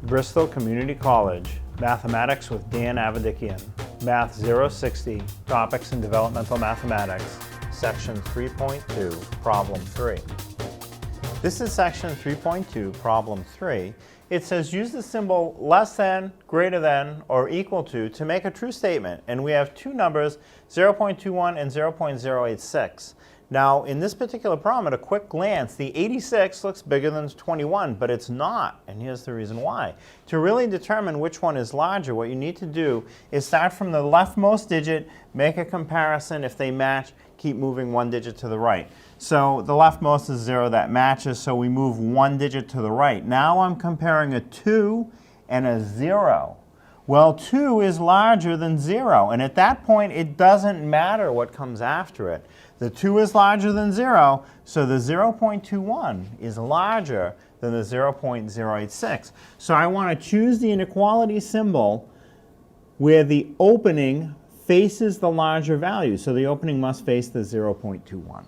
Bristol Community College, Mathematics with Dan Avedikian, Math 060, Topics in Developmental Mathematics, Section 3.2, Problem 3. This is Section 3.2, Problem 3. It says use the symbol less than, greater than, or equal to make a true statement. And we have two numbers, 0.21 and 0.086. Now, in this particular problem, at a quick glance, the 86 looks bigger than 21, but it's not. And here's the reason why. To really determine which one is larger, what you need to do is start from the leftmost digit, make a comparison. If they match, keep moving one digit to the right. So the leftmost is 0, that matches, so we move one digit to the right. Now I'm comparing a 2 and a 0. Well, 2 is larger than 0, and at that point it doesn't matter what comes after it. The 2 is larger than 0, so the 0.21 is larger than the 0.086. So I want to choose the inequality symbol where the opening faces the larger value. So the opening must face the 0.21.